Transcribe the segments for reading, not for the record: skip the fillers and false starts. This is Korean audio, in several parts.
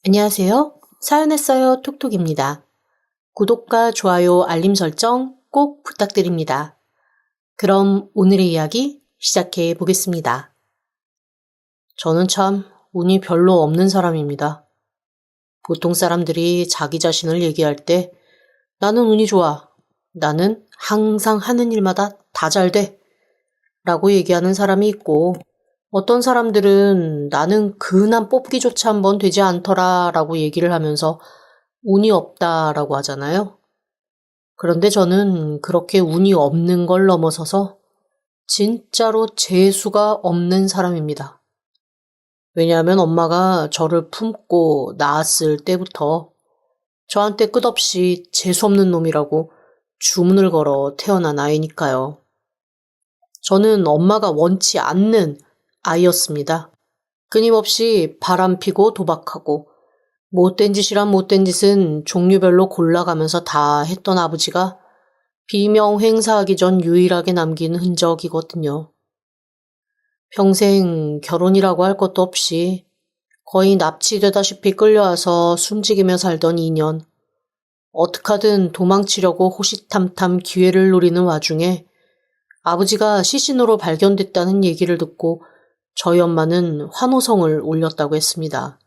안녕하세요. 사연했어요 톡톡입니다. 구독과 좋아요, 알림 설정 꼭 부탁드립니다. 그럼 오늘의 이야기 시작해 보겠습니다. 저는 참 운이 별로 없는 사람입니다. 보통 사람들이 자기 자신을 얘기할 때 나는 운이 좋아, 나는 항상 하는 일마다 다 잘 돼 라고 얘기하는 사람이 있고, 어떤 사람들은 나는 근한 뽑기조차 한번 되지 않더라 라고 얘기를 하면서 운이 없다라고 하잖아요. 그런데 저는 그렇게 운이 없는 걸 넘어서서 진짜로 재수가 없는 사람입니다. 왜냐하면 엄마가 저를 품고 낳았을 때부터 저한테 끝없이 재수 없는 놈이라고 주문을 걸어 태어난 아이니까요. 저는 엄마가 원치 않는 아이였습니다. 끊임없이 바람피고 도박하고 못된 짓이란 못된 짓은 종류별로 골라가면서 다 했던 아버지가 비명 행사하기 전 유일하게 남긴 흔적이거든요. 평생 결혼이라고 할 것도 없이 거의 납치되다시피 끌려와서 숨지기며 살던 2년. 어떡하든 도망치려고 호시탐탐 기회를 노리는 와중에 아버지가 시신으로 발견됐다는 얘기를 듣고 저희 엄마는 환호성을 올렸다고 했습니다.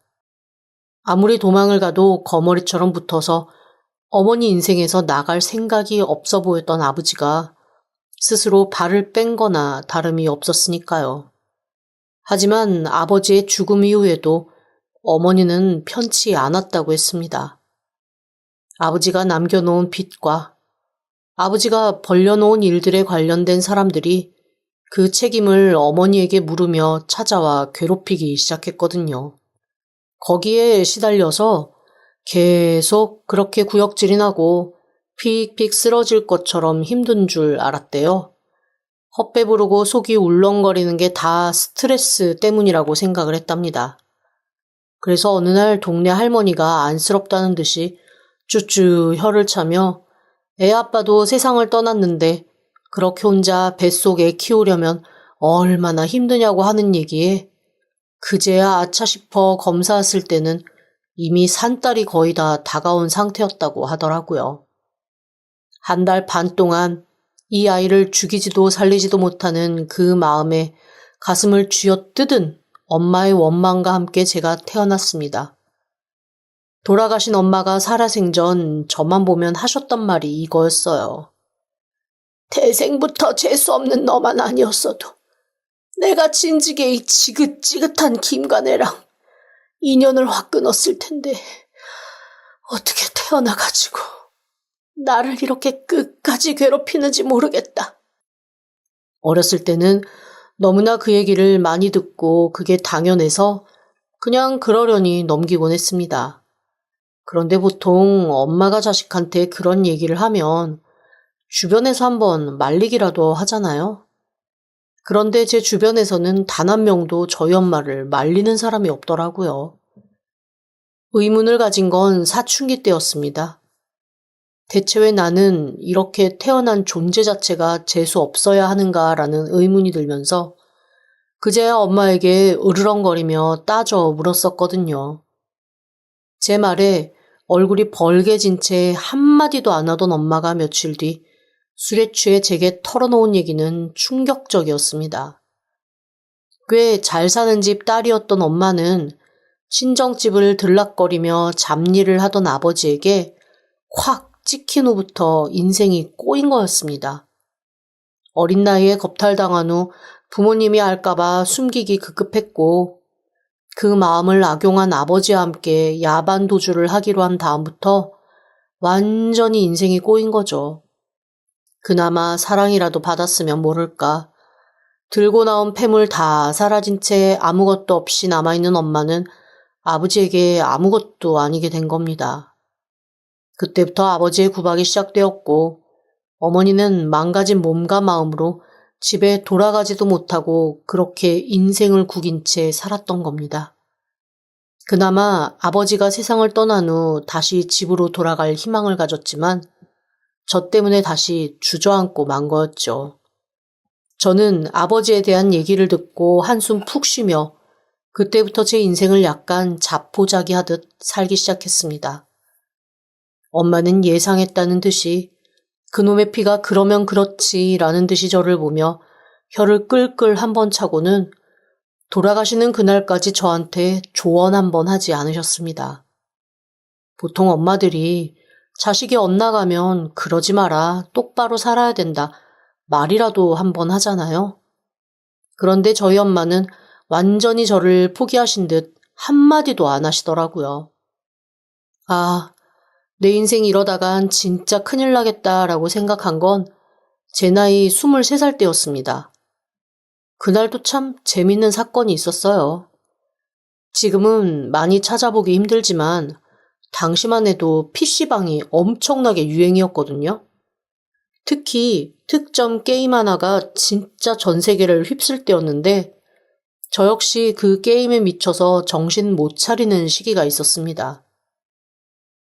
아무리 도망을 가도 거머리처럼 붙어서 어머니 인생에서 나갈 생각이 없어 보였던 아버지가 스스로 발을 뺀 거나 다름이 없었으니까요. 하지만 아버지의 죽음 이후에도 어머니는 편치 않았다고 했습니다. 아버지가 남겨놓은 빚과 아버지가 벌려놓은 일들에 관련된 사람들이 그 책임을 어머니에게 물으며 찾아와 괴롭히기 시작했거든요. 거기에 시달려서 계속 그렇게 구역질이 나고 픽픽 쓰러질 것처럼 힘든 줄 알았대요. 헛배 부르고 속이 울렁거리는 게 다 스트레스 때문이라고 생각을 했답니다. 그래서 어느 날 동네 할머니가 안쓰럽다는 듯이 쭈쭈 혀를 차며 애 아빠도 세상을 떠났는데 그렇게 혼자 뱃속에 키우려면 얼마나 힘드냐고 하는 얘기에 그제야 아차 싶어 검사했을 때는 이미 산딸이 거의 다 다가온 상태였다고 하더라고요. 1달 반 동안 이 아이를 죽이지도 살리지도 못하는 그 마음에 가슴을 쥐어뜯은 엄마의 원망과 함께 제가 태어났습니다. 돌아가신 엄마가 살아생전 저만 보면 하셨던 말이 이거였어요. 태생부터 재수 없는 너만 아니었어도 내가 진즉에 이 지긋지긋한 김간애랑 인연을 확 끊었을 텐데 어떻게 태어나가지고 나를 이렇게 끝까지 괴롭히는지 모르겠다. 어렸을 때는 너무나 그 얘기를 많이 듣고 그게 당연해서 그냥 그러려니 넘기곤 했습니다. 그런데 보통 엄마가 자식한테 그런 얘기를 하면 주변에서 한번 말리기라도 하잖아요. 그런데 제 주변에서는 단 한 명도 저희 엄마를 말리는 사람이 없더라고요. 의문을 가진 건 사춘기 때였습니다. 대체 왜 나는 이렇게 태어난 존재 자체가 재수 없어야 하는가라는 의문이 들면서 그제야 엄마에게 으르렁거리며 따져 물었었거든요. 제 말에 얼굴이 벌개진 채 한마디도 안 하던 엄마가 며칠 뒤 술에 취해 제게 털어놓은 얘기는 충격적이었습니다. 꽤 잘 사는 집 딸이었던 엄마는 친정집을 들락거리며 잡일을 하던 아버지에게 확 찍힌 후부터 인생이 꼬인 거였습니다. 어린 나이에 겁탈당한 후 부모님이 알까봐 숨기기 급급했고 그 마음을 악용한 아버지와 함께 야반 도주를 하기로 한 다음부터 완전히 인생이 꼬인 거죠. 그나마 사랑이라도 받았으면 모를까. 들고 나온 폐물 다 사라진 채 아무것도 없이 남아있는 엄마는 아버지에게 아무것도 아니게 된 겁니다. 그때부터 아버지의 구박이 시작되었고 어머니는 망가진 몸과 마음으로 집에 돌아가지도 못하고 그렇게 인생을 구긴 채 살았던 겁니다. 그나마 아버지가 세상을 떠난 후 다시 집으로 돌아갈 희망을 가졌지만 저 때문에 다시 주저앉고 만 거였죠. 저는 아버지에 대한 얘기를 듣고 한숨 푹 쉬며 그때부터 제 인생을 약간 자포자기하듯 살기 시작했습니다. 엄마는 예상했다는 듯이 그놈의 피가 그러면 그렇지라는 듯이 저를 보며 혀를 끌끌 한 번 차고는 돌아가시는 그날까지 저한테 조언 한 번 하지 않으셨습니다. 보통 엄마들이 자식이 엇나가면 그러지 마라, 똑바로 살아야 된다, 말이라도 한 번 하잖아요. 그런데 저희 엄마는 완전히 저를 포기하신 듯 한마디도 안 하시더라고요. 아, 내 인생 이러다간 진짜 큰일 나겠다라고 생각한 건 제 나이 23살 때였습니다. 그날도 참 재밌는 사건이 있었어요. 지금은 많이 찾아보기 힘들지만 당시만 해도 PC방이 엄청나게 유행이었거든요. 특히 특정 게임 하나가 진짜 전 세계를 휩쓸 때였는데 저 역시 그 게임에 미쳐서 정신 못 차리는 시기가 있었습니다.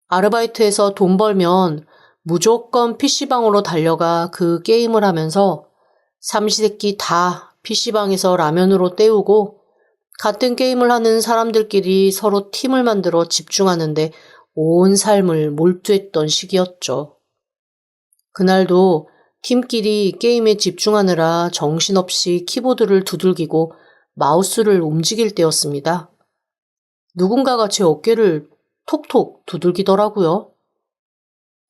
아르바이트해서 돈 벌면 무조건 PC방으로 달려가 그 게임을 하면서 삼시세끼 다 PC방에서 라면으로 때우고 같은 게임을 하는 사람들끼리 서로 팀을 만들어 집중하는데 온 삶을 몰두했던 시기였죠. 그날도 팀끼리 게임에 집중하느라 정신없이 키보드를 두들기고 마우스를 움직일 때였습니다. 누군가가 제 어깨를 톡톡 두들기더라고요.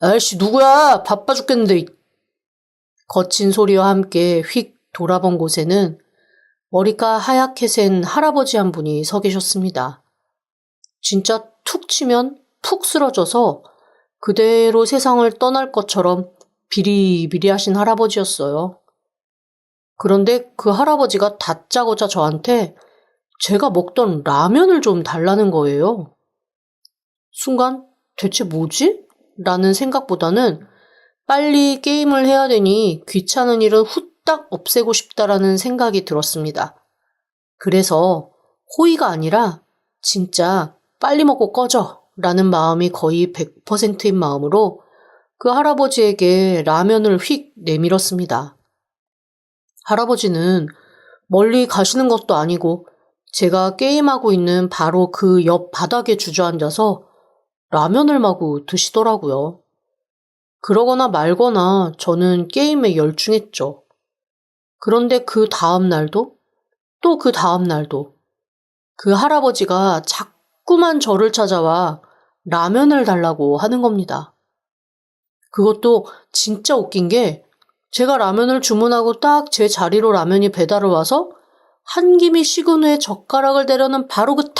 아이씨 누구야? 바빠 죽겠는데. 거친 소리와 함께 휙 돌아본 곳에는 머리가 하얗게 센 할아버지 한 분이 서 계셨습니다. 진짜 툭 치면 푹 쓰러져서 그대로 세상을 떠날 것처럼 비리비리하신 할아버지였어요. 그런데 그 할아버지가 다짜고짜 저한테 제가 먹던 라면을 좀 달라는 거예요. 순간 대체 뭐지? 라는 생각보다는 빨리 게임을 해야 되니 귀찮은 일은 후딱 없애고 싶다라는 생각이 들었습니다. 그래서 호의가 아니라 진짜 빨리 먹고 꺼져 라는 마음이 거의 100%인 마음으로 그 할아버지에게 라면을 휙 내밀었습니다. 할아버지는 멀리 가시는 것도 아니고 제가 게임하고 있는 바로 그 옆 바닥에 주저앉아서 라면을 마구 드시더라고요. 그러거나 말거나 저는 게임에 열중했죠. 그런데 그 다음 날도 또 그 다음 날도 그 할아버지가 자꾸만 저를 찾아와 라면을 달라고 하는 겁니다. 그것도 진짜 웃긴 게 제가 라면을 주문하고 딱 제 자리로 라면이 배달을 와서 한 김이 식은 후에 젓가락을 대려는 바로 그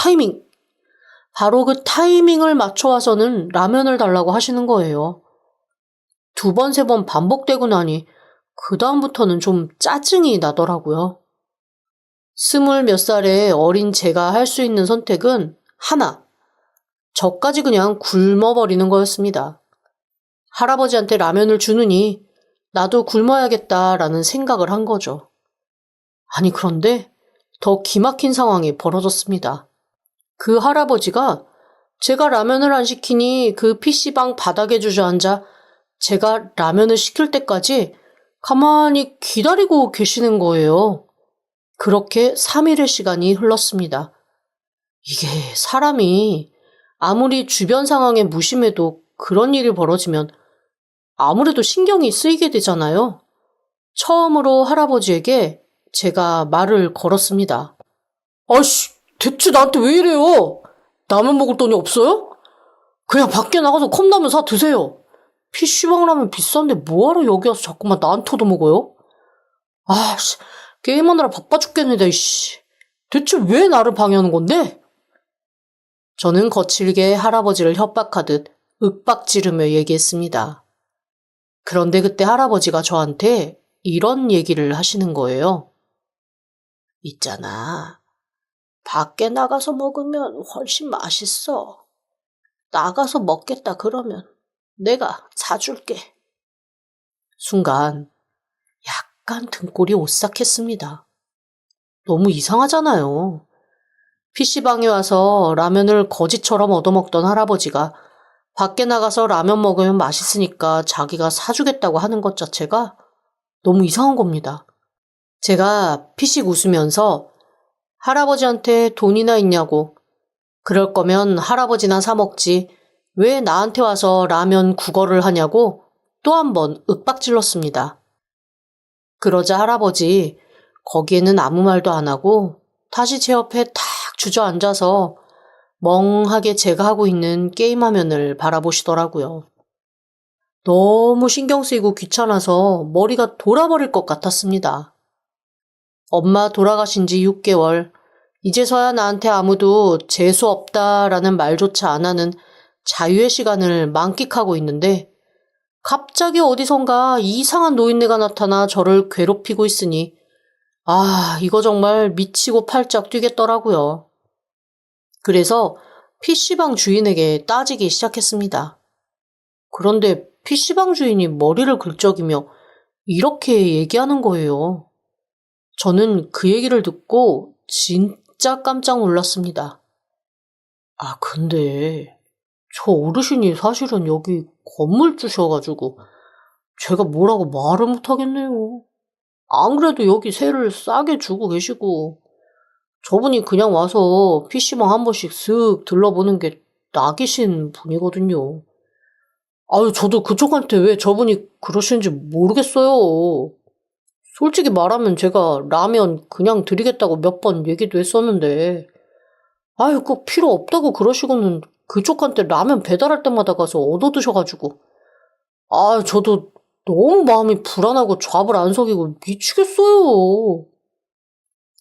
타이밍을 맞춰와서는 라면을 달라고 하시는 거예요. 2번, 3번 반복되고 나니 그 다음부터는 좀 짜증이 나더라고요. 20몇 살의 어린 제가 할 수 있는 선택은 하나, 저까지 그냥 굶어버리는 거였습니다. 할아버지한테 라면을 주느니 나도 굶어야겠다라는 생각을 한 거죠. 아니 그런데 더 기막힌 상황이 벌어졌습니다. 그 할아버지가 제가 라면을 안 시키니 그 PC방 바닥에 주저앉아 제가 라면을 시킬 때까지 가만히 기다리고 계시는 거예요. 그렇게 3일의 시간이 흘렀습니다. 이게 사람이 아무리 주변 상황에 무심해도 그런 일이 벌어지면 아무래도 신경이 쓰이게 되잖아요. 처음으로 할아버지에게 제가 말을 걸었습니다. 아이씨, 대체 나한테 왜 이래요? 라면 먹을 돈이 없어요? 그냥 밖에 나가서 컵라면 사 드세요. PC방 라면 비싼데 뭐하러 여기 와서 자꾸만 나한테 얻어먹어요? 아씨, 게임하느라 바빠 죽겠는데, 이씨. 대체 왜 나를 방해하는 건데? 저는 거칠게 할아버지를 협박하듯 윽박지르며 얘기했습니다. 그런데 그때 할아버지가 저한테 이런 얘기를 하시는 거예요. 있잖아. 밖에 나가서 먹으면 훨씬 맛있어. 나가서 먹겠다 그러면 내가 사줄게. 순간 약간 등골이 오싹했습니다. 너무 이상하잖아요. PC방에 와서 라면을 거지처럼 얻어먹던 할아버지가 밖에 나가서 라면 먹으면 맛있으니까 자기가 사주겠다고 하는 것 자체가 너무 이상한 겁니다. 제가 피식 웃으면서 할아버지한테 돈이나 있냐고. 그럴 거면 할아버지나 사 먹지. 왜 나한테 와서 라면 국어를 하냐고 또 한 번 윽박질렀습니다. 그러자 할아버지 거기에는 아무 말도 안 하고 다시 제 옆에 탁 주저앉아서 멍하게 제가 하고 있는 게임 화면을 바라보시더라고요. 너무 신경 쓰이고 귀찮아서 머리가 돌아버릴 것 같았습니다. 엄마 돌아가신 지 6개월, 이제서야 나한테 아무도 재수 없다라는 말조차 안 하는 자유의 시간을 만끽하고 있는데 갑자기 어디선가 이상한 노인네가 나타나 저를 괴롭히고 있으니 이거 정말 미치고 팔짝 뛰겠더라고요. 그래서 PC방 주인에게 따지기 시작했습니다. 그런데 PC방 주인이 머리를 긁적이며 이렇게 얘기하는 거예요. 저는 그 얘기를 듣고 진짜 깜짝 놀랐습니다. 근데 저 어르신이 사실은 여기 건물주셔가지고 제가 뭐라고 말을 못하겠네요. 안 그래도 여기 세를 싸게 주고 계시고 저분이 그냥 와서 PC방 한 번씩 쓱 들러보는 게 낙이신 분이거든요. 저도 그쪽한테 왜 저분이 그러시는지 모르겠어요. 솔직히 말하면 제가 라면 그냥 드리겠다고 몇 번 얘기도 했었는데 꼭 필요 없다고 그러시고는 그쪽한테 라면 배달할 때마다 가서 얻어드셔가지고 저도 너무 마음이 불안하고 좌불 안 석이고 미치겠어요.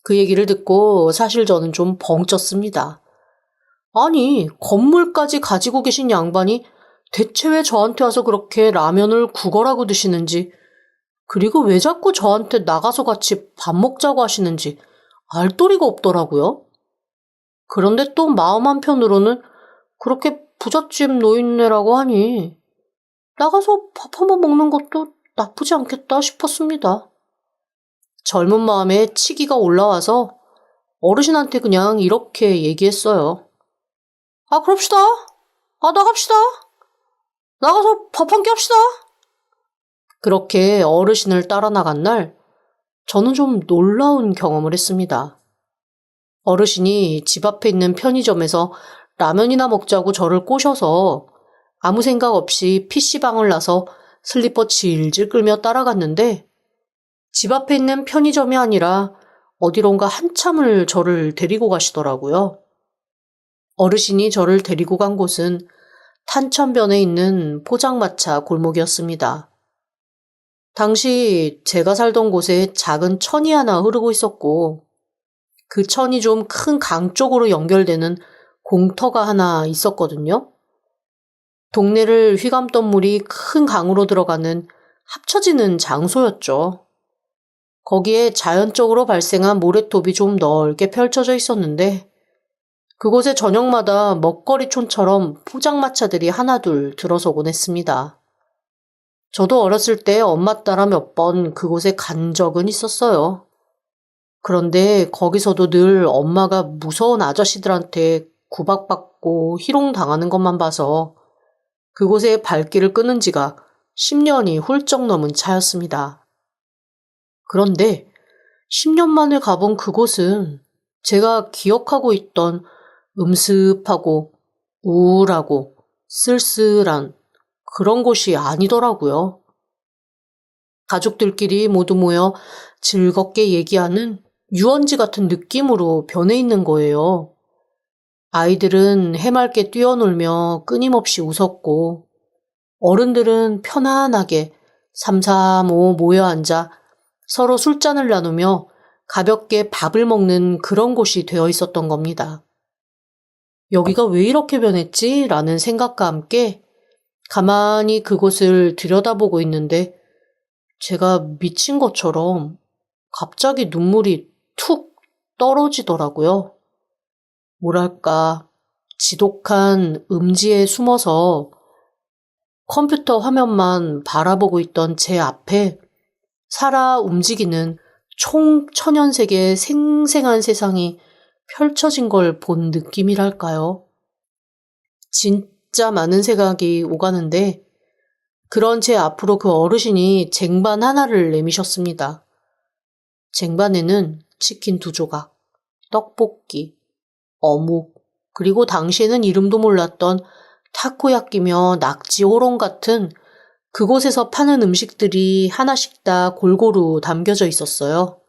그 얘기를 듣고 사실 저는 좀 벙쪘습니다. 아니, 건물까지 가지고 계신 양반이 대체 왜 저한테 와서 그렇게 라면을 구걸하고 드시는지, 그리고 왜 자꾸 저한테 나가서 같이 밥 먹자고 하시는지 알도리가 없더라고요. 그런데 또 마음 한편으로는 그렇게 부잣집 노인네라고 하니 나가서 밥 한번 먹는 것도 나쁘지 않겠다 싶었습니다. 젊은 마음에 치기가 올라와서 어르신한테 그냥 이렇게 얘기했어요. 그럽시다. 나갑시다. 나가서 밥 한 끼 합시다. 그렇게 어르신을 따라 나간 날 저는 좀 놀라운 경험을 했습니다. 어르신이 집 앞에 있는 편의점에서 라면이나 먹자고 저를 꼬셔서 아무 생각 없이 PC방을 나서 슬리퍼 질질 끌며 따라갔는데 집 앞에 있는 편의점이 아니라 어디론가 한참을 저를 데리고 가시더라고요. 어르신이 저를 데리고 간 곳은 탄천변에 있는 포장마차 골목이었습니다. 당시 제가 살던 곳에 작은 천이 하나 흐르고 있었고 그 천이 좀 큰 강 쪽으로 연결되는 공터가 하나 있었거든요. 동네를 휘감던 물이 큰 강으로 들어가는 합쳐지는 장소였죠. 거기에 자연적으로 발생한 모래톱이 좀 넓게 펼쳐져 있었는데 그곳에 저녁마다 먹거리촌처럼 포장마차들이 하나둘 들어서곤 했습니다. 저도 어렸을 때 엄마 따라 몇 번 그곳에 간 적은 있었어요. 그런데 거기서도 늘 엄마가 무서운 아저씨들한테 구박받고 희롱당하는 것만 봐서 그곳에 발길을 끄는 지가 10년이 훌쩍 넘은 차였습니다. 그런데 10년 만에 가본 그곳은 제가 기억하고 있던 음습하고 우울하고 쓸쓸한 그런 곳이 아니더라고요. 가족들끼리 모두 모여 즐겁게 얘기하는 유원지 같은 느낌으로 변해 있는 거예요. 아이들은 해맑게 뛰어놀며 끊임없이 웃었고 어른들은 편안하게 삼삼오오 모여 앉아 서로 술잔을 나누며 가볍게 밥을 먹는 그런 곳이 되어 있었던 겁니다. 여기가 왜 이렇게 변했지? 라는 생각과 함께 가만히 그곳을 들여다보고 있는데 제가 미친 것처럼 갑자기 눈물이 툭 떨어지더라고요. 뭐랄까, 지독한 음지에 숨어서 컴퓨터 화면만 바라보고 있던 제 앞에 살아 움직이는 총천연색의 생생한 세상이 펼쳐진 걸 본 느낌이랄까요? 진짜 많은 생각이 오가는데 그런 제 앞으로 그 어르신이 쟁반 하나를 내미셨습니다. 쟁반에는 치킨 2조각, 떡볶이, 어묵, 그리고 당시에는 이름도 몰랐던 타코야끼며 낙지 호롱 같은 그곳에서 파는 음식들이 하나씩 다 골고루 담겨져 있었어요.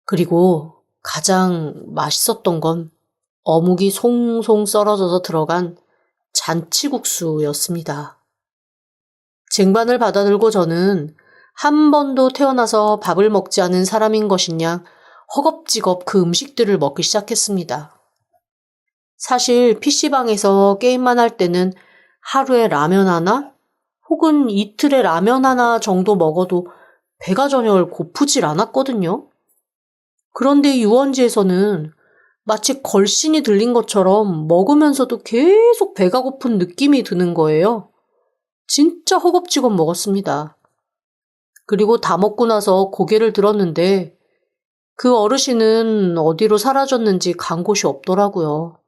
그리고 가장 맛있었던 건 어묵이 송송 썰어져서 들어간 잔치국수였습니다. 쟁반을 받아들고 저는 한 번도 태어나서 밥을 먹지 않은 사람인 것이냐 허겁지겁 그 음식들을 먹기 시작했습니다. 사실 PC방에서 게임만 할 때는 하루에 라면 하나 혹은 이틀에 라면 하나 정도 먹어도 배가 전혀 고프질 않았거든요. 그런데 유원지에서는 마치 걸신이 들린 것처럼 먹으면서도 계속 배가 고픈 느낌이 드는 거예요. 진짜 허겁지겁 먹었습니다. 그리고 다 먹고 나서 고개를 들었는데 그 어르신은 어디로 사라졌는지 간 곳이 없더라고요.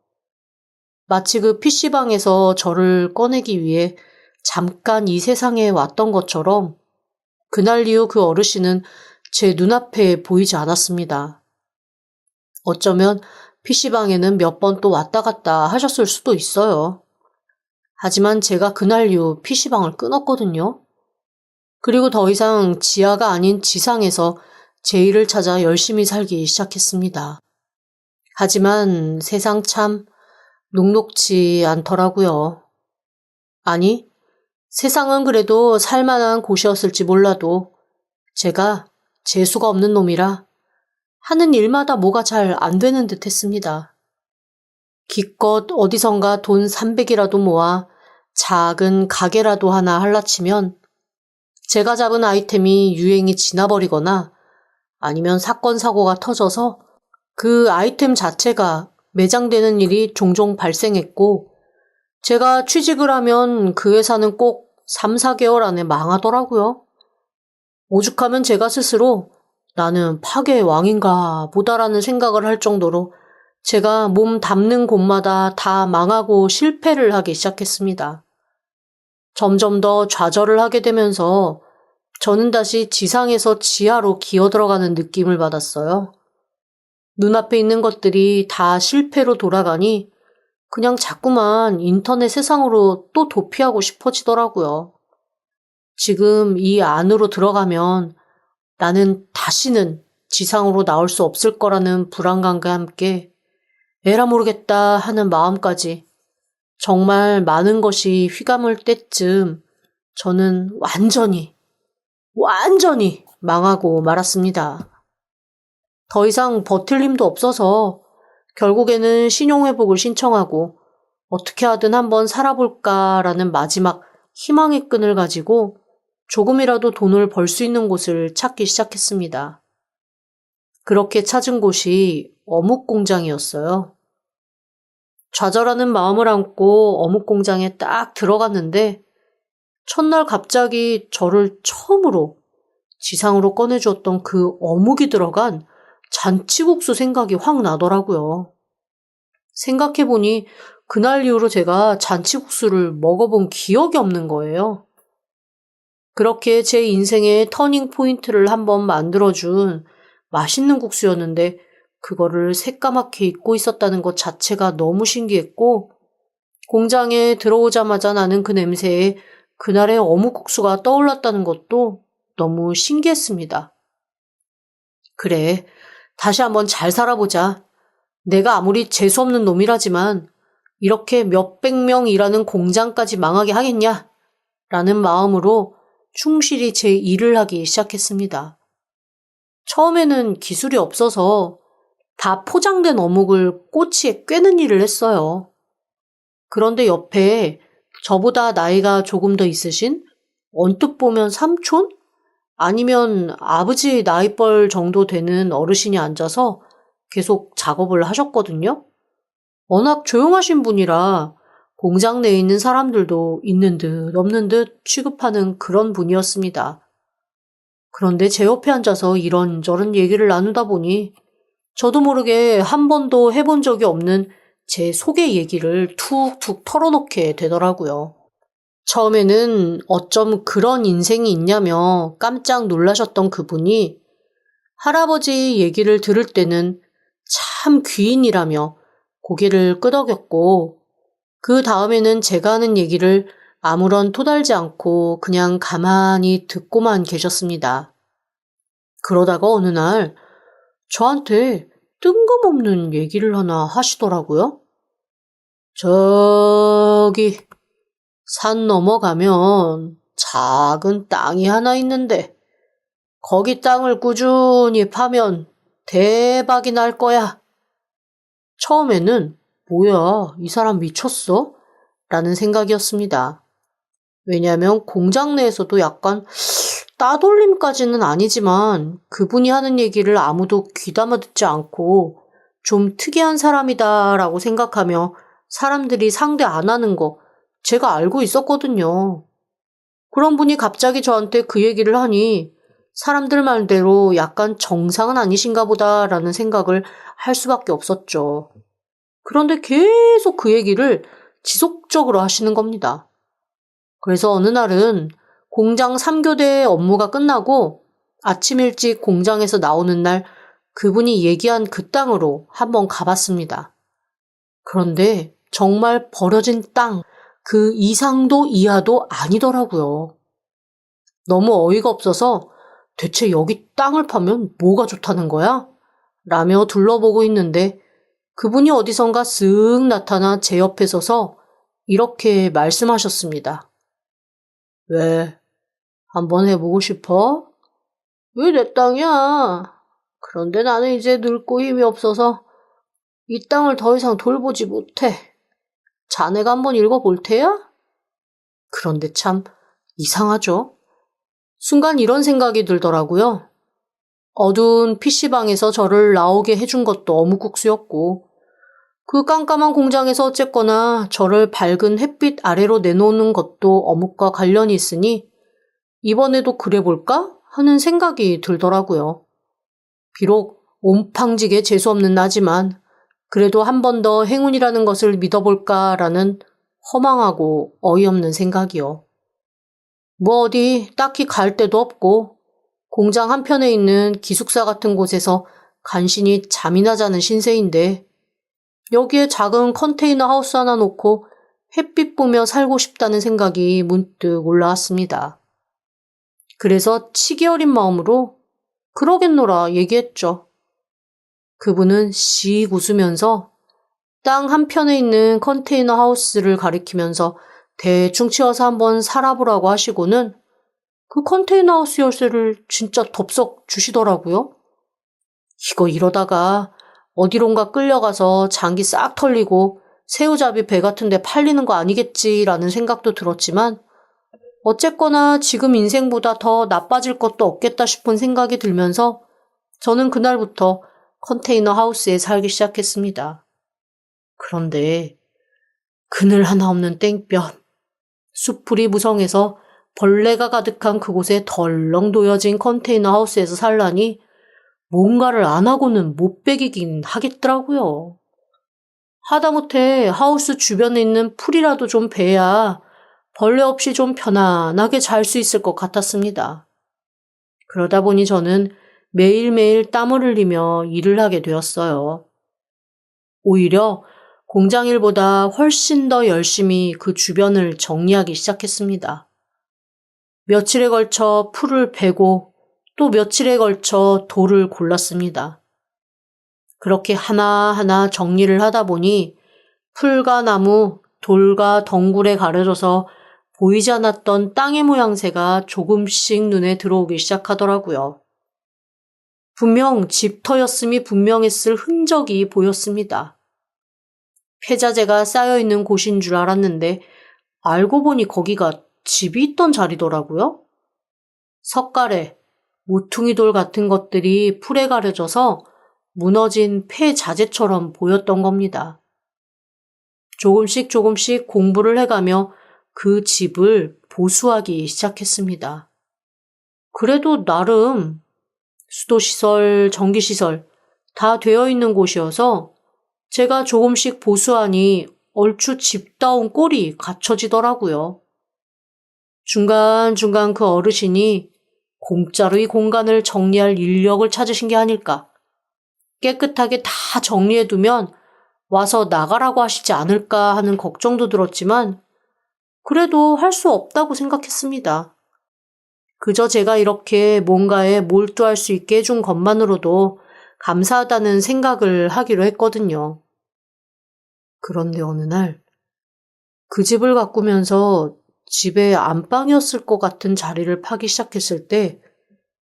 마치 그 PC방에서 저를 꺼내기 위해 잠깐 이 세상에 왔던 것처럼 그날 이후 그 어르신은 제 눈앞에 보이지 않았습니다. 어쩌면 PC방에는 몇 번 또 왔다 갔다 하셨을 수도 있어요. 하지만 제가 그날 이후 PC방을 끊었거든요. 그리고 더 이상 지하가 아닌 지상에서 제 일을 찾아 열심히 살기 시작했습니다. 하지만 세상 참 녹록지 않더라고요. 아니, 세상은 그래도 살만한 곳이었을지 몰라도 제가 재수가 없는 놈이라 하는 일마다 뭐가 잘 안 되는 듯 했습니다. 기껏 어디선가 돈 300이라도 모아 작은 가게라도 하나 할라치면 제가 잡은 아이템이 유행이 지나버리거나 아니면 사건 사고가 터져서 그 아이템 자체가 매장되는 일이 종종 발생했고 제가 취직을 하면 그 회사는 꼭 3, 4개월 안에 망하더라고요. 오죽하면 제가 스스로 나는 파괴의 왕인가 보다라는 생각을 할 정도로 제가 몸 닿는 곳마다 다 망하고 실패를 하기 시작했습니다. 점점 더 좌절을 하게 되면서 저는 다시 지상에서 지하로 기어 들어가는 느낌을 받았어요. 눈앞에 있는 것들이 다 실패로 돌아가니 그냥 자꾸만 인터넷 세상으로 또 도피하고 싶어지더라고요. 지금 이 안으로 들어가면 나는 다시는 지상으로 나올 수 없을 거라는 불안감과 함께 에라 모르겠다 하는 마음까지 정말 많은 것이 휘감을 때쯤 저는 완전히 망하고 말았습니다. 더 이상 버틸 힘도 없어서 결국에는 신용회복을 신청하고 어떻게 하든 한번 살아볼까라는 마지막 희망의 끈을 가지고 조금이라도 돈을 벌 수 있는 곳을 찾기 시작했습니다. 그렇게 찾은 곳이 어묵 공장이었어요. 좌절하는 마음을 안고 어묵 공장에 딱 들어갔는데 첫날 갑자기 저를 처음으로 지상으로 꺼내주었던 그 어묵이 들어간 잔치국수 생각이 확 나더라고요. 생각해보니 그날 이후로 제가 잔치국수를 먹어본 기억이 없는 거예요. 그렇게 제 인생의 터닝 포인트를 한번 만들어준 맛있는 국수였는데 그거를 새까맣게 잊고 있었다는 것 자체가 너무 신기했고 공장에 들어오자마자 나는 그 냄새에 그날의 어묵국수가 떠올랐다는 것도 너무 신기했습니다. 그래, 다시 한번 잘 살아보자. 내가 아무리 재수없는 놈이라지만 이렇게 몇백 명 일하는 공장까지 망하게 하겠냐? 라는 마음으로 충실히 제 일을 하기 시작했습니다. 처음에는 기술이 없어서 다 포장된 어묵을 꼬치에 꿰는 일을 했어요. 그런데 옆에 저보다 나이가 조금 더 있으신 언뜻 보면 삼촌? 아니면 아버지 나이뻘 정도 되는 어르신이 앉아서 계속 작업을 하셨거든요. 워낙 조용하신 분이라 공장 내에 있는 사람들도 있는 듯 없는 듯 취급하는 그런 분이었습니다. 그런데 제 옆에 앉아서 이런저런 얘기를 나누다 보니 저도 모르게 한 번도 해본 적이 없는 제 속의 얘기를 툭툭 털어놓게 되더라고요. 처음에는 어쩜 그런 인생이 있냐며 깜짝 놀라셨던 그분이 할아버지 얘기를 들을 때는 참 귀인이라며 고개를 끄덕였고 그 다음에는 제가 하는 얘기를 아무런 토달지 않고 그냥 가만히 듣고만 계셨습니다. 그러다가 어느 날 저한테 뜬금없는 얘기를 하나 하시더라고요. 저기 산 넘어가면 작은 땅이 하나 있는데 거기 땅을 꾸준히 파면 대박이 날 거야. 처음에는 뭐야, 이 사람 미쳤어? 라는 생각이었습니다. 왜냐하면 공장 내에서도 약간 따돌림까지는 아니지만 그분이 하는 얘기를 아무도 귀담아 듣지 않고 좀 특이한 사람이다라고 생각하며 사람들이 상대 안 하는 거 제가 알고 있었거든요. 그런 분이 갑자기 저한테 그 얘기를 하니 사람들 말대로 약간 정상은 아니신가 보다라는 생각을 할 수밖에 없었죠. 그런데 계속 그 얘기를 지속적으로 하시는 겁니다. 그래서 어느 날은 공장 3교대 업무가 끝나고 아침 일찍 공장에서 나오는 날 그분이 얘기한 그 땅으로 한번 가봤습니다. 그런데 정말 버려진 땅, 그 이상도 이하도 아니더라고요. 너무 어이가 없어서 대체 여기 땅을 파면 뭐가 좋다는 거야? 라며 둘러보고 있는데 그분이 어디선가 쓱 나타나 제 옆에 서서 이렇게 말씀하셨습니다. 왜? 한번 해보고 싶어? 왜 내 땅이야? 그런데 나는 이제 늙고 힘이 없어서 이 땅을 더 이상 돌보지 못해. 자네가 한번 읽어볼 테야? 그런데 참 이상하죠? 순간 이런 생각이 들더라고요. 어두운 PC방에서 저를 나오게 해준 것도 어묵국수였고 그 깜깜한 공장에서 어쨌거나 저를 밝은 햇빛 아래로 내놓는 것도 어묵과 관련이 있으니 이번에도 그래볼까 하는 생각이 들더라고요. 비록 옴팡지게 재수없는 나지만 그래도 한 번 더 행운이라는 것을 믿어볼까라는 허망하고 어이없는 생각이요. 뭐 어디 딱히 갈 데도 없고 공장 한편에 있는 기숙사 같은 곳에서 간신히 잠이나 자는 신세인데 여기에 작은 컨테이너 하우스 하나 놓고 햇빛 보며 살고 싶다는 생각이 문득 올라왔습니다. 그래서 치기 어린 마음으로 그러겠노라 얘기했죠. 그분은 씩 웃으면서 땅 한편에 있는 컨테이너 하우스를 가리키면서 대충 치어서 한번 살아보라고 하시고는 그 컨테이너 하우스 열쇠를 진짜 덥석 주시더라고요. 이거 이러다가 어디론가 끌려가서 장기 싹 털리고 새우잡이 배 같은 데 팔리는 거 아니겠지라는 생각도 들었지만 어쨌거나 지금 인생보다 더 나빠질 것도 없겠다 싶은 생각이 들면서 저는 그날부터 컨테이너 하우스에 살기 시작했습니다. 그런데 그늘 하나 없는 땡볕, 숲풀이 무성해서 벌레가 가득한 그곳에 덜렁 놓여진 컨테이너 하우스에서 살라니 뭔가를 안 하고는 못 베기긴 하겠더라고요. 하다못해 하우스 주변에 있는 풀이라도 좀 베야 벌레 없이 좀 편안하게 잘 수 있을 것 같았습니다. 그러다 보니 저는 매일매일 땀을 흘리며 일을 하게 되었어요. 오히려 공장 일보다 훨씬 더 열심히 그 주변을 정리하기 시작했습니다. 며칠에 걸쳐 풀을 베고 또 며칠에 걸쳐 돌을 골랐습니다. 그렇게 하나하나 정리를 하다 보니 풀과 나무, 돌과 덩굴에 가려져서 보이지 않았던 땅의 모양새가 조금씩 눈에 들어오기 시작하더라고요. 분명 집터였음이 분명했을 흔적이 보였습니다. 폐자재가 쌓여있는 곳인 줄 알았는데 알고 보니 거기가 집이 있던 자리더라고요. 석가래, 모퉁이돌 같은 것들이 풀에 가려져서 무너진 폐자재처럼 보였던 겁니다. 조금씩 조금씩 공부를 해가며 그 집을 보수하기 시작했습니다. 그래도 나름 수도시설, 전기시설 다 되어 있는 곳이어서 제가 조금씩 보수하니 얼추 집다운 꼴이 갖춰지더라고요. 중간중간 그 어르신이 공짜로 이 공간을 정리할 인력을 찾으신 게 아닐까. 깨끗하게 다 정리해두면 와서 나가라고 하시지 않을까 하는 걱정도 들었지만 그래도 할 수 없다고 생각했습니다. 그저 제가 이렇게 뭔가에 몰두할 수 있게 해준 것만으로도 감사하다는 생각을 하기로 했거든요. 그런데 어느 날 그 집을 가꾸면서 집의 안방이었을 것 같은 자리를 파기 시작했을 때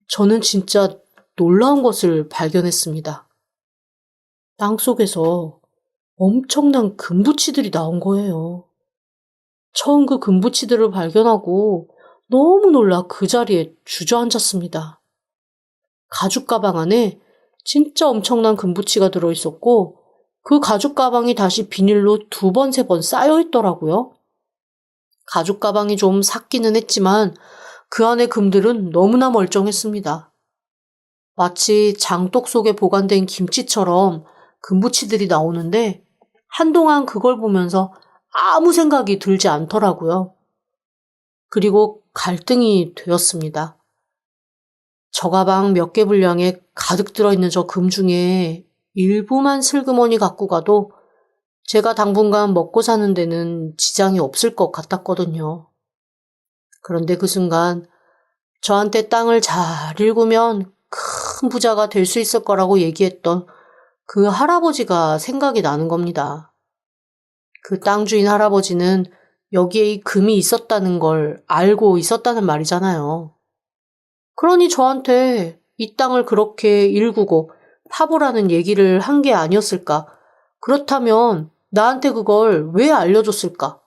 저는 진짜 놀라운 것을 발견했습니다. 땅속에서 엄청난 금붙이들이 나온 거예요. 처음 그 금붙이들을 발견하고 너무 놀라 그 자리에 주저앉았습니다. 가죽 가방 안에 진짜 엄청난 금붙이가 들어있었고 그 가죽 가방이 다시 비닐로 2번, 3번 쌓여 있더라고요. 가죽 가방이 좀 삭기는 했지만 그 안의 금들은 너무나 멀쩡했습니다. 마치 장독 속에 보관된 김치처럼 금붙이들이 나오는데 한동안 그걸 보면서 아무 생각이 들지 않더라고요. 그리고 갈등이 되었습니다. 저 가방 몇 개 분량에 가득 들어있는 저 금 중에 일부만 슬그머니 갖고 가도 제가 당분간 먹고 사는 데는 지장이 없을 것 같았거든요. 그런데 그 순간 저한테 땅을 잘 읽으면 큰 부자가 될 수 있을 거라고 얘기했던 그 할아버지가 생각이 나는 겁니다. 그 땅 주인 할아버지는 여기에 이 금이 있었다는 걸 알고 있었다는 말이잖아요. 그러니 저한테 이 땅을 그렇게 일구고 파보라는 얘기를 한 게 아니었을까? 그렇다면 나한테 그걸 왜 알려줬을까?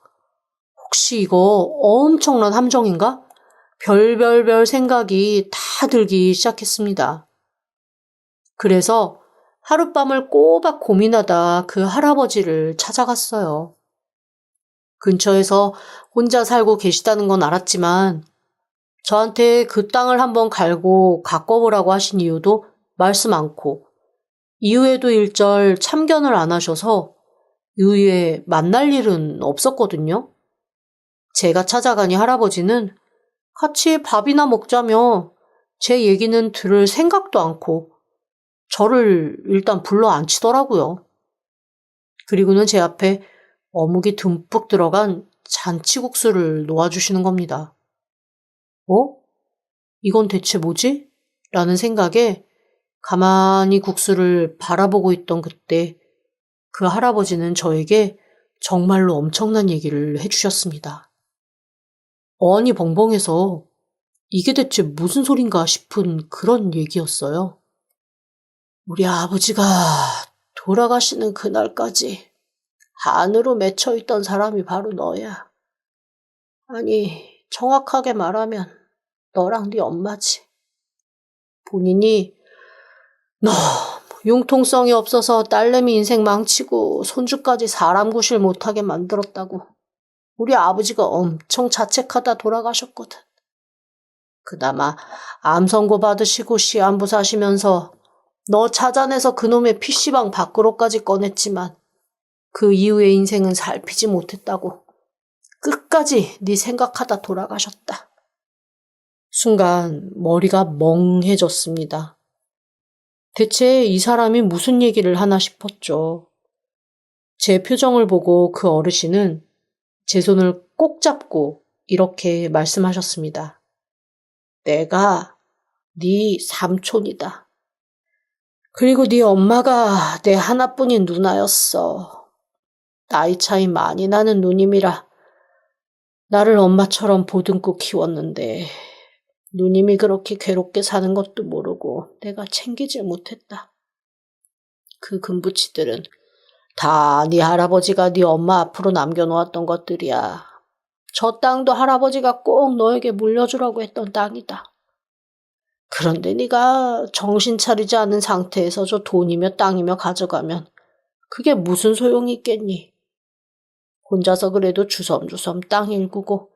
혹시 이거 엄청난 함정인가? 별별별 생각이 다 들기 시작했습니다. 그래서 하룻밤을 꼬박 고민하다 그 할아버지를 찾아갔어요. 근처에서 혼자 살고 계시다는 건 알았지만 저한테 그 땅을 한번 갈고 가꿔보라고 하신 이유도 말씀 않고 이후에도 일절 참견을 안 하셔서 이후에 만날 일은 없었거든요. 제가 찾아가니 할아버지는 같이 밥이나 먹자며 제 얘기는 들을 생각도 않고 저를 일단 불러 앉히더라고요. 그리고는 제 앞에 어묵이 듬뿍 들어간 잔치국수를 놓아주시는 겁니다. 어? 이건 대체 뭐지? 라는 생각에 가만히 국수를 바라보고 있던 그때 그 할아버지는 저에게 정말로 엄청난 얘기를 해주셨습니다. 어안이 벙벙해서 이게 대체 무슨 소린가 싶은 그런 얘기였어요. 우리 아버지가 돌아가시는 그날까지 안으로 맺혀있던 사람이 바로 너야. 아니, 정확하게 말하면 너랑 네 엄마지. 본인이 너무 융통성이 없어서 딸내미 인생 망치고 손주까지 사람 구실 못하게 만들었다고 우리 아버지가 엄청 자책하다 돌아가셨거든. 그나마 암 선고 받으시고 시한부 사시면서 너 찾아내서 그놈의 PC방 밖으로까지 꺼냈지만 그 이후의 인생은 살피지 못했다고 끝까지 네 생각하다 돌아가셨다. 순간 머리가 멍해졌습니다. 대체 이 사람이 무슨 얘기를 하나 싶었죠. 제 표정을 보고 그 어르신은 제 손을 꼭 잡고 이렇게 말씀하셨습니다. 내가 네 삼촌이다. 그리고 네 엄마가 내 하나뿐인 누나였어. 나이 차이 많이 나는 누님이라 나를 엄마처럼 보듬고 키웠는데 누님이 그렇게 괴롭게 사는 것도 모르고 내가 챙기질 못했다. 그 금붙이들은 다 네 할아버지가 네 엄마 앞으로 남겨놓았던 것들이야. 저 땅도 할아버지가 꼭 너에게 물려주라고 했던 땅이다. 그런데 네가 정신 차리지 않은 상태에서 저 돈이며 땅이며 가져가면 그게 무슨 소용이 있겠니? 혼자서 그래도 주섬주섬 땅 일구고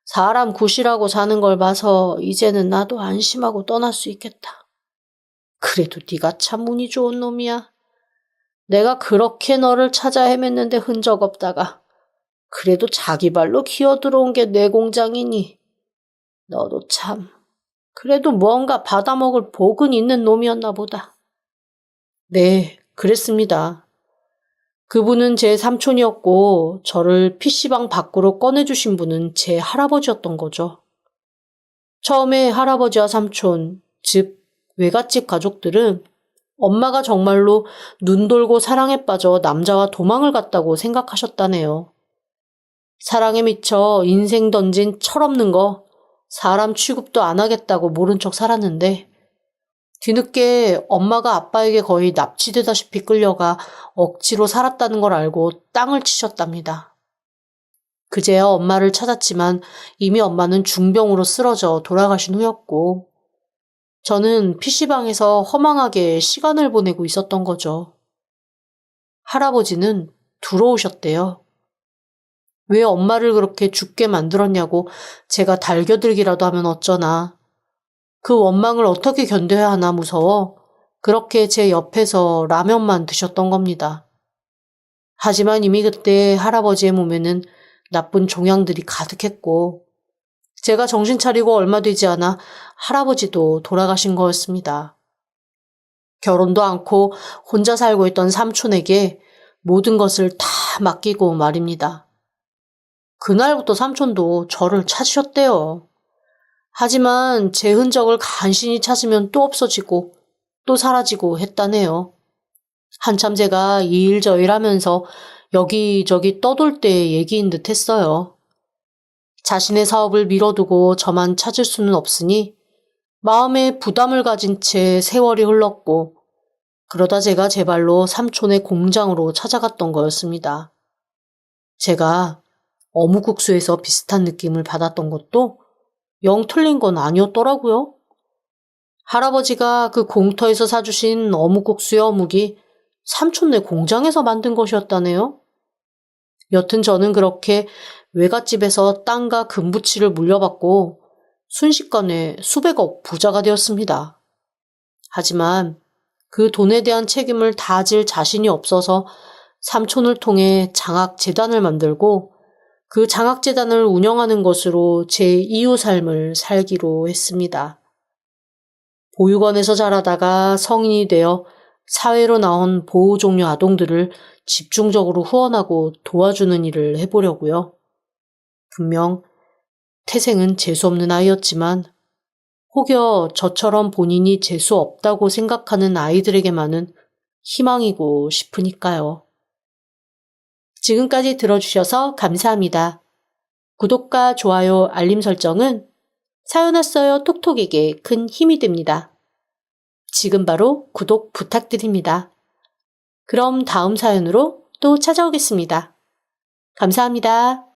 사람 구실하고 사는 걸 봐서 이제는 나도 안심하고 떠날 수 있겠다. 그래도 네가 참 운이 좋은 놈이야. 내가 그렇게 너를 찾아 헤맸는데 흔적 없다가 그래도 자기 발로 기어 들어온 게 내 공장이니 너도 참 그래도 뭔가 받아먹을 복은 있는 놈이었나 보다. 네, 그랬습니다. 그분은 제 삼촌이었고, 저를 PC방 밖으로 꺼내주신 분은 제 할아버지였던 거죠. 처음에 할아버지와 삼촌, 즉, 외갓집 가족들은 엄마가 정말로 눈 돌고 사랑에 빠져 남자와 도망을 갔다고 생각하셨다네요. 사랑에 미쳐 인생 던진 철없는 거 사람 취급도 안 하겠다고 모른 척 살았는데 뒤늦게 엄마가 아빠에게 거의 납치되다시피 끌려가 억지로 살았다는 걸 알고 땅을 치셨답니다. 그제야 엄마를 찾았지만 이미 엄마는 중병으로 쓰러져 돌아가신 후였고 저는 PC방에서 허망하게 시간을 보내고 있었던 거죠. 할아버지는 들어오셨대요. 왜 엄마를 그렇게 죽게 만들었냐고 제가 달겨들기라도 하면 어쩌나. 그 원망을 어떻게 견뎌야 하나 무서워 그렇게 제 옆에서 라면만 드셨던 겁니다. 하지만 이미 그때 할아버지의 몸에는 나쁜 종양들이 가득했고 제가 정신 차리고 얼마 되지 않아 할아버지도 돌아가신 거였습니다. 결혼도 않고 혼자 살고 있던 삼촌에게 모든 것을 다 맡기고 말입니다. 그날부터 삼촌도 저를 찾으셨대요. 하지만 제 흔적을 간신히 찾으면 또 없어지고 또 사라지고 했다네요. 한참 제가 이 일 저 일 하면서 여기저기 떠돌 때 얘기인 듯 했어요. 자신의 사업을 미뤄두고 저만 찾을 수는 없으니 마음에 부담을 가진 채 세월이 흘렀고 그러다 제가 제 발로 삼촌의 공장으로 찾아갔던 거였습니다. 제가 어묵국수에서 비슷한 느낌을 받았던 것도 영 틀린 건 아니었더라고요. 할아버지가 그 공터에서 사주신 어묵국수의 어묵이 삼촌네 공장에서 만든 것이었다네요. 여튼 저는 그렇게 외갓집에서 땅과 금부치를 물려받고 순식간에 수백억 부자가 되었습니다. 하지만 그 돈에 대한 책임을 다질 자신이 없어서 삼촌을 통해 장학재단을 만들고 그 장학재단을 운영하는 것으로 제 이후 삶을 살기로 했습니다. 보육원에서 자라다가 성인이 되어 사회로 나온 보호종료 아동들을 집중적으로 후원하고 도와주는 일을 해보려고요. 분명 태생은 재수없는 아이였지만 혹여 저처럼 본인이 재수 없다고 생각하는 아이들에게만은 희망이고 싶으니까요. 지금까지 들어주셔서 감사합니다. 구독과 좋아요, 알림 설정은 사연했어요 톡톡에게 큰 힘이 됩니다. 지금 바로 구독 부탁드립니다. 그럼 다음 사연으로 또 찾아오겠습니다. 감사합니다.